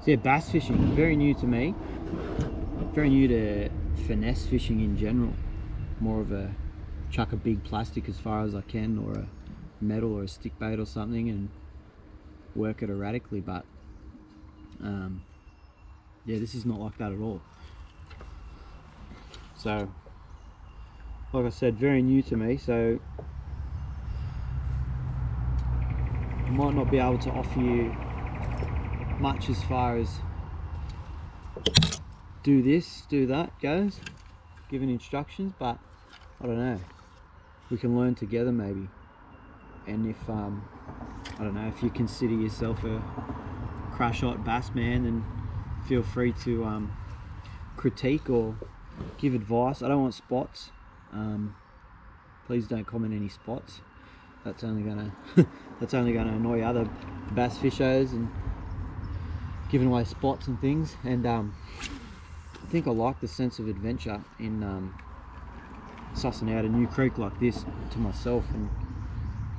So yeah, bass fishing, very new to me. Very new to finesse fishing in general. More of a chuck a big plastic as far as I can, or a metal or a stick bait or something, and work it erratically. But yeah, this is not like that at all. So like I said, very new to me, so I might not be able to offer you much as far as do this, do that goes, giving instructions, but I don't know, we can learn together maybe. And if I don't know, if you consider yourself a crash-hot bass man, then feel free to critique or give advice. I don't want spots. Please don't comment any spots. That's only gonna that's only gonna annoy other bass fishers and giving away spots and things. And I think I like the sense of adventure in sussing out a new creek like this to myself and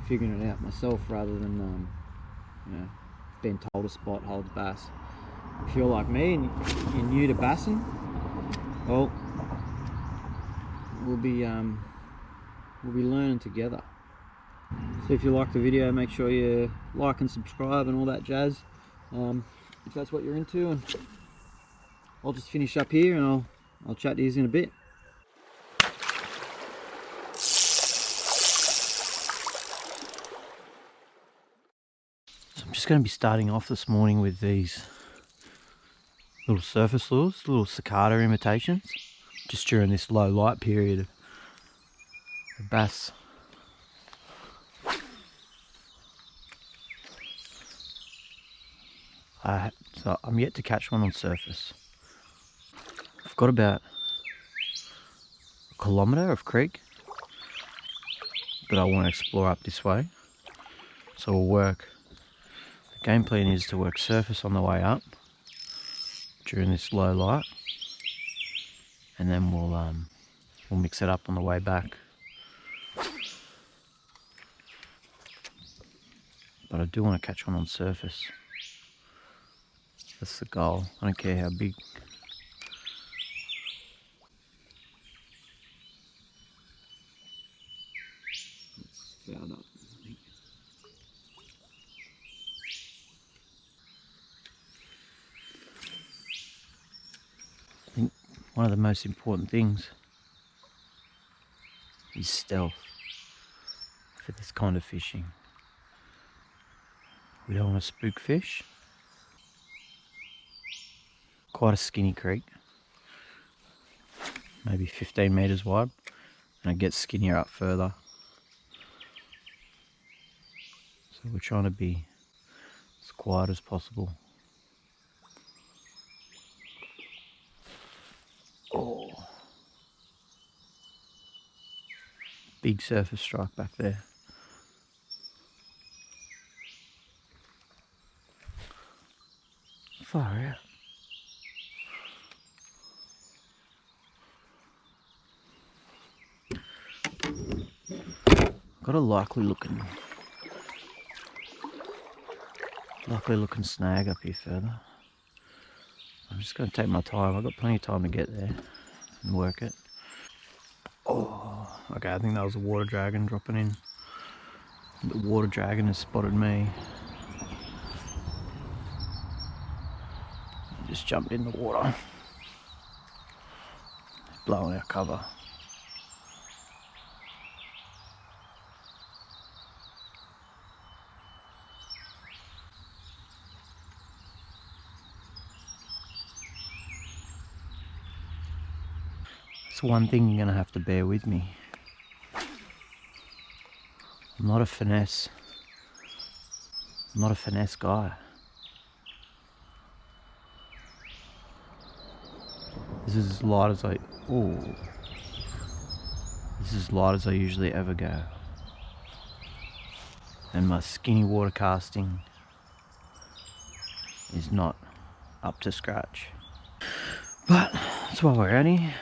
figuring it out myself, rather than you know, being told a spot holds bass. If you're like me and you're new to bassing, well, we'll be learning together. So if you like the video, make sure you like and subscribe and all that jazz, if that's what you're into. And I'll just finish up here and I'll chat to you in a bit. So I'm just going to be starting off this morning with these little surface lures, little cicada imitations, just during this low light period. The bass so I'm yet to catch one on surface. I've got about a kilometre of creek that I want to explore up this way, so we'll work. The game plan is to work surface on the way up during this low light, and then we'll mix it up on the way back. But I do want to catch one on surface. That's the goal. I don't care how big. It's fouled up, I think. I think one of the most important things is stealth for this kind of fishing. We don't want to spook fish. Quite a skinny creek, maybe 15 metres wide, and it gets skinnier up further. So we're trying to be as quiet as possible. Oh, big surface strike back there. Far out. Got a likely looking snag up here further. I'm just going to take my time. I've got plenty of time to get there and work it. Oh, okay, I think that was a water dragon dropping in. The water dragon has spotted me. Just jumped in the water. Blowing our cover. That's one thing you're going to have to bear with me. I'm not a finesse guy. This is as light as I usually ever go. And my skinny water casting is not up to scratch. But that's why we're out here.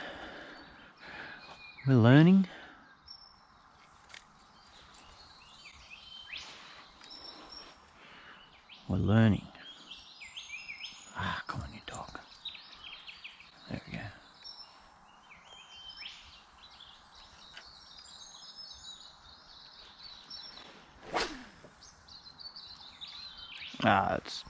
We're learning. We're learning. Ah, It's...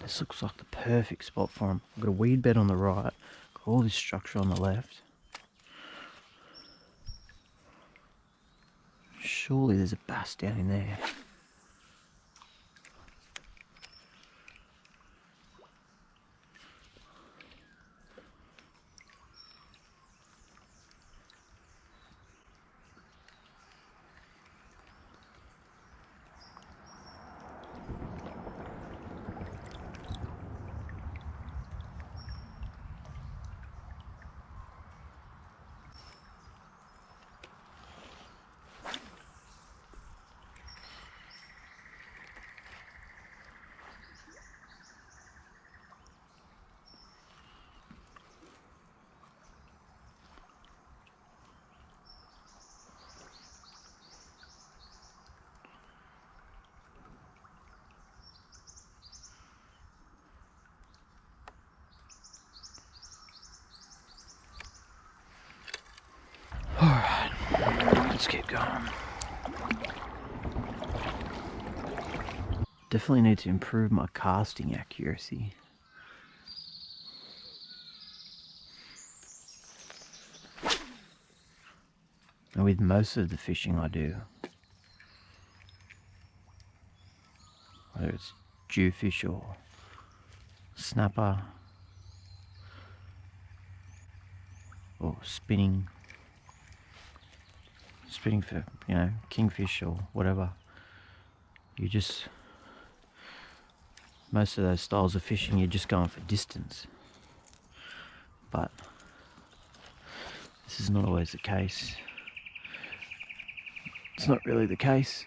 This looks like the perfect spot for him. I've got a weed bed on the right, got all this structure on the left. Surely there's a bass down in there. Alright, let's keep going. Definitely need to improve my casting accuracy. And with most of the fishing I do, whether it's jewfish or snapper or spinning for, you know, kingfish or whatever, you just, most of those styles of fishing, you're just going for distance. But this is not always the case. It's not really the case.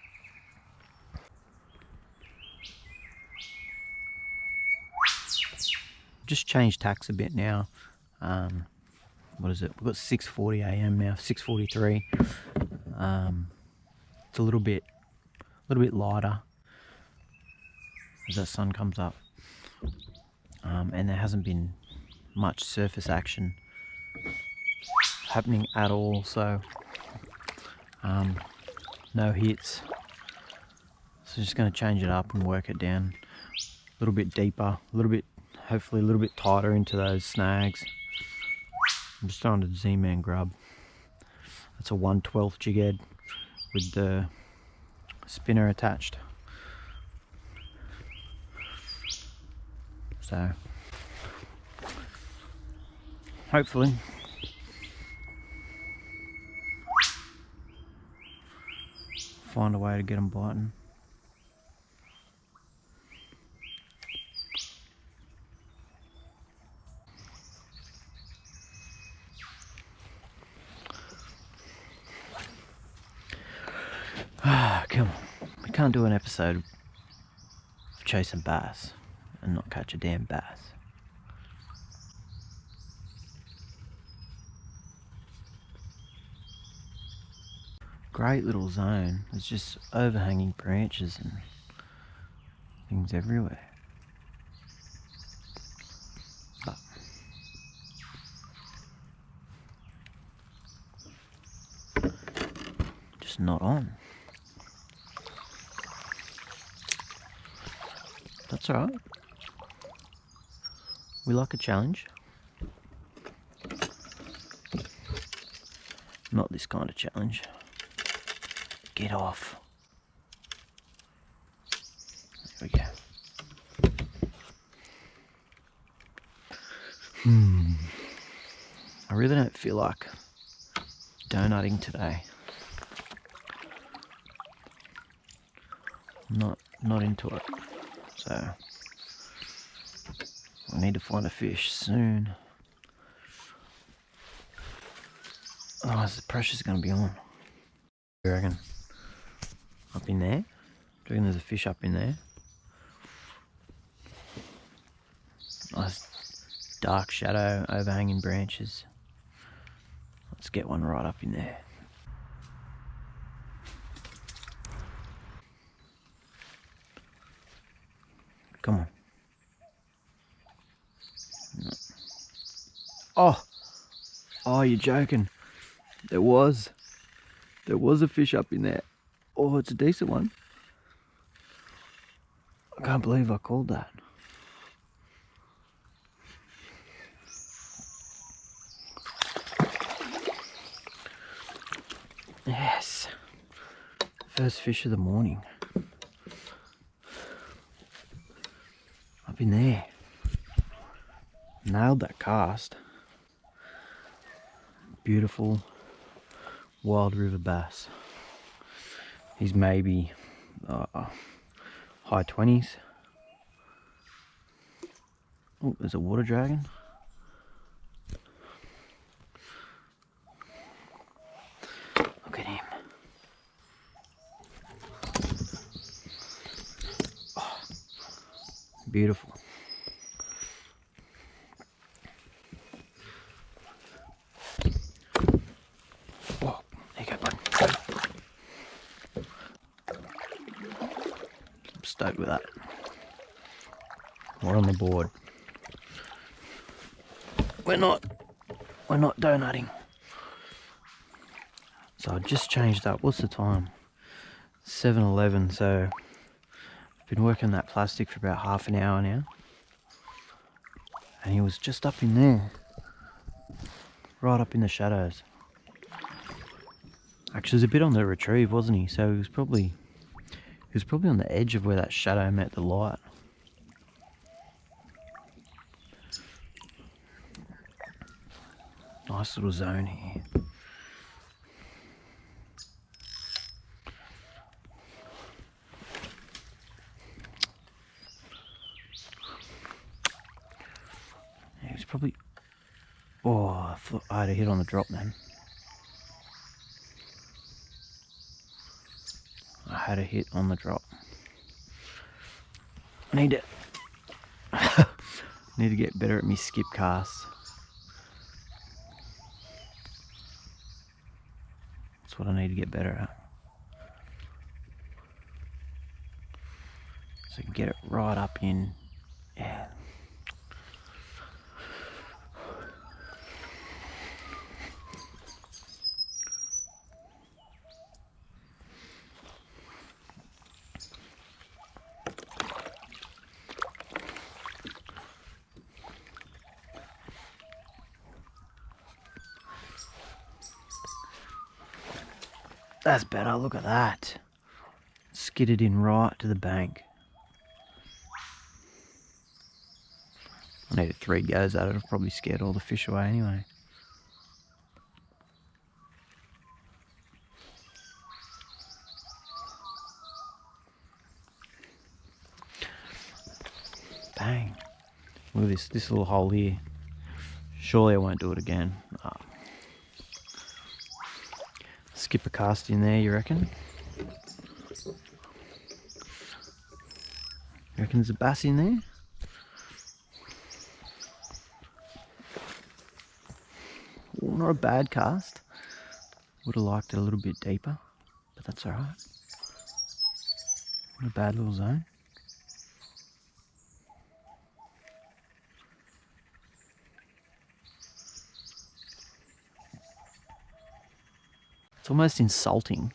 Just changed tacks a bit now. What is it? We've got 6:40 a.m. now, 6:43. It's a little bit lighter as that sun comes up, and there hasn't been much surface action happening at all. So no hits. So just going to change it up and work it down a little bit deeper, a little bit, hopefully a little bit tighter into those snags. I'm just throwing the Z-Man grub. That's a 1/12 jig head with the spinner attached. So hopefully find a way to get them biting. Come on, we can't do an episode of chasing bass and not catch a damn bass. Great little zone. There's just overhanging branches and things everywhere. But just not on. That's alright. We like a challenge. Not this kind of challenge. Get off. There we go. I really don't feel like donutting today. Not into it. So I need to find a fish soon. Oh, the pressure's going to be on. You reckon? Up in there? Do you reckon there's a fish up in there? Nice dark shadow, overhanging branches. Let's get one right up in there. Oh, oh, you're joking. There was a fish up in there. Oh, it's a decent one. I can't believe I called that. Yes. First fish of the morning. Up in there. Nailed that cast. Beautiful wild river bass. He's maybe high 20s. Oh, there's a water dragon. Look at him. Oh, beautiful. Oh, there you go, bud. I'm stoked with that. We're on the board. We're not donutting. So I just changed up. What's the time? 7:11. So I've been working that plastic for about half an hour now. And he was just up in there. Right up in the shadows. Actually, he was a bit on the retrieve, wasn't he? So he was probably on the edge of where that shadow met the light. Nice little zone here. He was probably... Oh, I had a hit on the drop then. I had a hit on the drop. I need to get better at me skip casts. That's what I need to get better at. So I can get it right up in. Yeah. That's better, look at that. Skidded in right to the bank. I needed 3 goes at it, I've probably scared all the fish away anyway. Bang. Look at this little hole here. Surely I won't do it again. Oh. Skip a cast in there, you reckon? You reckon there's a bass in there? Well, not a bad cast. Would have liked it a little bit deeper, but that's alright. Not a bad little zone. It's almost insulting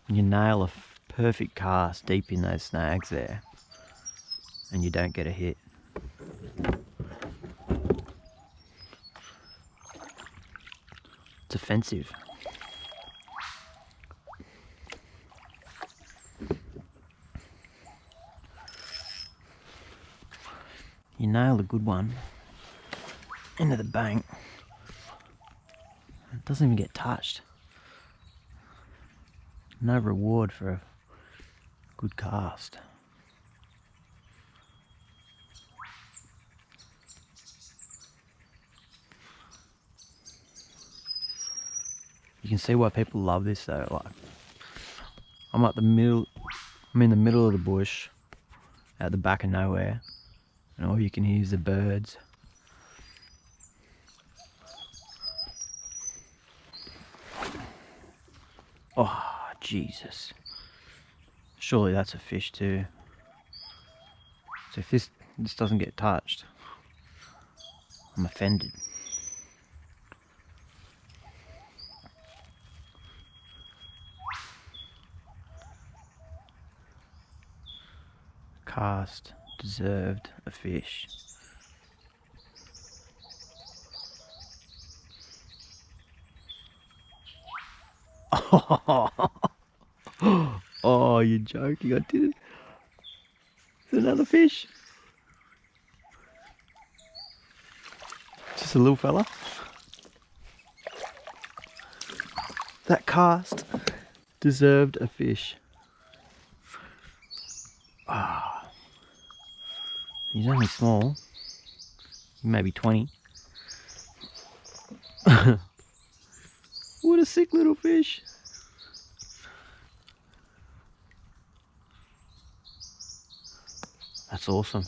when you nail a perfect cast deep in those snags there and you don't get a hit. It's offensive. You nail a good one into the bank, it doesn't even get touched. No reward for a good cast. You can see why people love this though. Like, I'm in the middle of the bush, at the back of nowhere, and all you can hear is the birds. Oh, Jesus. Surely that's a fish too. So if this doesn't get touched, I'm offended. cast deserved a fish. Oh, you're joking, I did it. Is it another fish? Just a little fella. That cast deserved a fish. Ah, he's only small, maybe 20. What a sick little fish. That's awesome.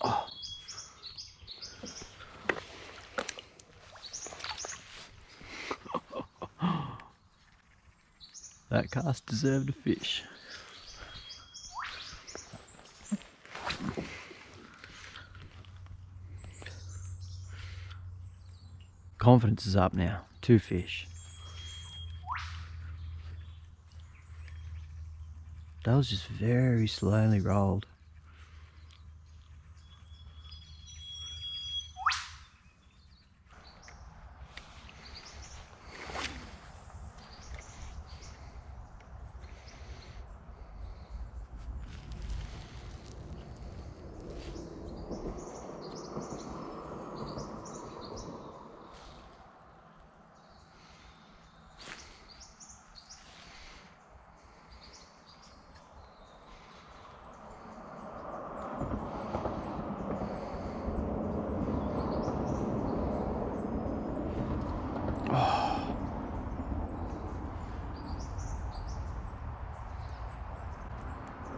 Oh. That cast deserved a fish. Confidence is up now. 2 fish. That was just very slowly rolled.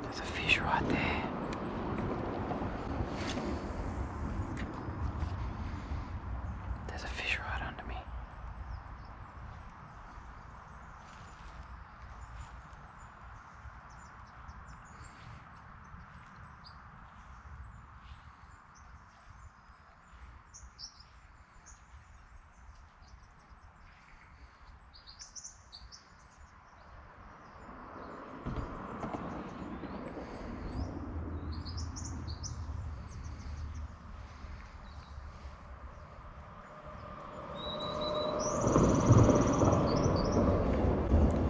There's a fish right there. There's a fish right under me.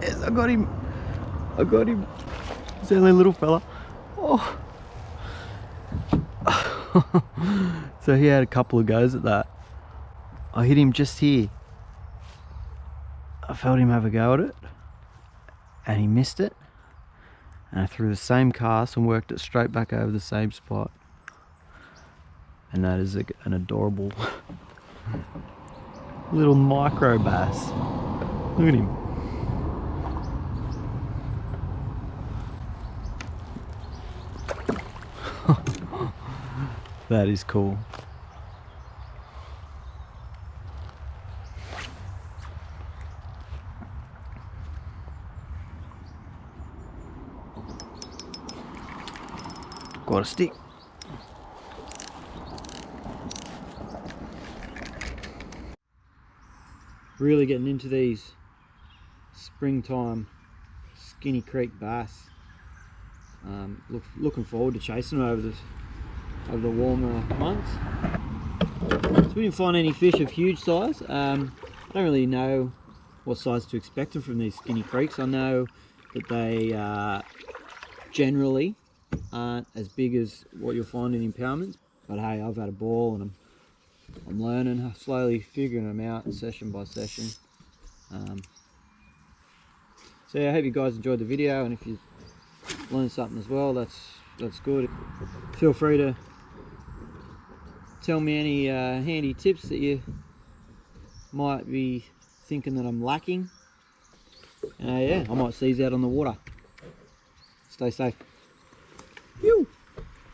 Yes, I got him. I got him. It's only a little fella. Oh. So he had a couple of goes at that. I hit him just here. I felt him have a go at it and he missed it, and I threw the same cast and worked it straight back over the same spot. And that is an adorable little micro bass. Look at him. That is cool. Got a stick. Really getting into these springtime skinny creek bass. Looking forward to chasing them over the warmer months. So we didn't find any fish of huge size. I don't really know what size to expect from these skinny creeks. I know that they generally aren't as big as what you'll find in impoundments, but hey, I've had a ball and I'm learning, slowly figuring them out session by session. So yeah, I hope you guys enjoyed the video, and if you learned something as well, that's good. Feel free to tell me any handy tips that you might be thinking that I'm lacking. Yeah, I might see you out on the water. Stay safe. Phew.